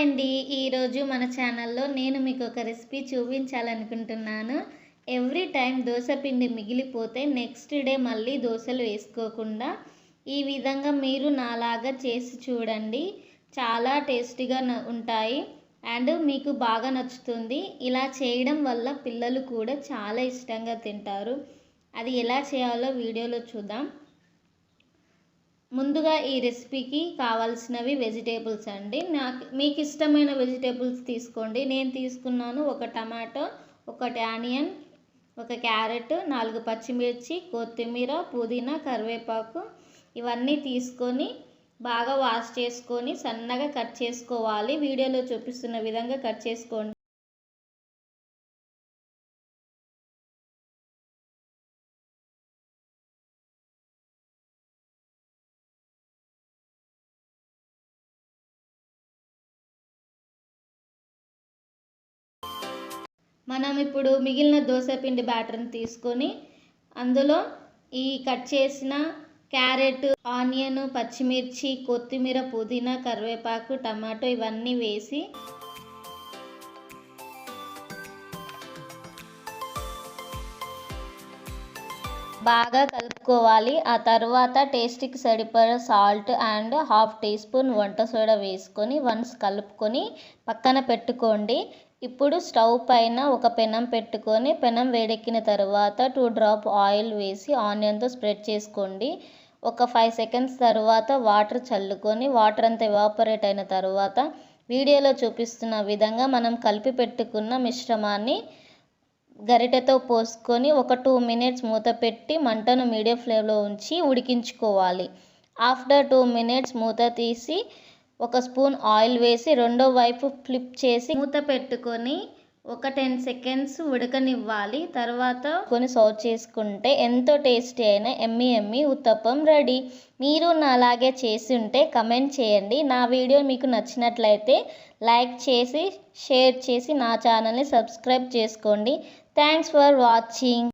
అండి. ఈరోజు మన ఛానల్లో నేను మీకు ఒక రెసిపీ చూపించాలనుకుంటున్నాను. ఎవ్రీ టైం దోస పిండి మిగిలిపోతే నెక్స్ట్ డే మళ్ళీ దోశలు వేసుకోకుండా ఈ విధంగా మీరు నాలాగా చేసి చూడండి. చాలా టేస్టీగా ఉంటాయి అండ్ మీకు బాగా నచ్చుతుంది. ఇలా చేయడం వల్ల పిల్లలు కూడా చాలా ఇష్టంగా తింటారు. అది ఎలా చేయాలో వీడియోలో చూద్దాం. ముందుగా ఈ రెసిపీకి కావాల్సినవి వెజిటేబుల్స్ అండి. మీకు ఇష్టమైన వెజిటేబుల్స్ తీసుకోండి. నేను తీసుకున్నాను ఒక టమాటో, ఒకటి ఆనియన్, ఒక క్యారెట్, 4 పచ్చిమిర్చి, కొత్తిమీర, పుదీనా, కరివేపాకు ఇవన్నీ తీసుకొని బాగా వాష్ చేసుకొని సన్నగా కట్ చేసుకోవాలి. వీడియోలో చూపిస్తున్న విధంగా కట్ చేసుకోండి. మనం ఇప్పుడు మిగిలిన దోశ పిండి బ్యాటర్ని తీసుకొని అందులో ఈ కట్ చేసిన క్యారెట్, ఆనియన్, పచ్చిమిర్చి, కొత్తిమీర, పుదీనా, కరివేపాకు, టమాటో ఇవన్నీ వేసి బాగా కలుపుకోవాలి. ఆ తర్వాత టేస్ట్కి సరిపడా salt and half teaspoon వంట సోడా వేసుకొని వన్స్ కలుపుకొని పక్కన పెట్టుకోండి. ఇప్పుడు స్టవ్ పైన ఒక పెనం పెట్టుకొని పెనం వేడెక్కిన తర్వాత 2 డ్రాప్ ఆయిల్ వేసి ఆనియన్తో స్ప్రెడ్ చేసుకోండి. ఒక 5 సెకండ్స్ తర్వాత వాటర్ చల్లుకొని వాటర్ అంతా ఎవాపరేట్ అయిన తర్వాత వీడియోలో చూపిస్తున్న విధంగా మనం కలిపి పెట్టుకున్న మిశ్రమాన్ని గరిటెతో పోసుకొని ఒక 2 మినిట్స్ మూత పెట్టి మంటను మీడియం ఫ్లేమ్లో ఉంచి ఉడికించుకోవాలి. ఆఫ్టర్ 2 మినిట్స్ మూత తీసి ఒక స్పూన్ ఆయిల్ వేసి రెండో వైపు ఫ్లిప్ చేసి మూత పెట్టుకొని ఒక 10 సెకండ్స్ ఉడకనివ్వాలి. తర్వాత సర్వ్ చేసుకుంటే ఎంతో టేస్టీ అయిన ఎమ్మి ఉత్తప్పం రెడీ. మీరు నాలాగే చేసి ఉంటే కమెంట్ చేయండి. నా వీడియో మీకు నచ్చినట్లయితే లైక్ చేసి షేర్ చేసి నా ఛానల్ని సబ్స్క్రైబ్ చేసుకోండి. Thanks for watching.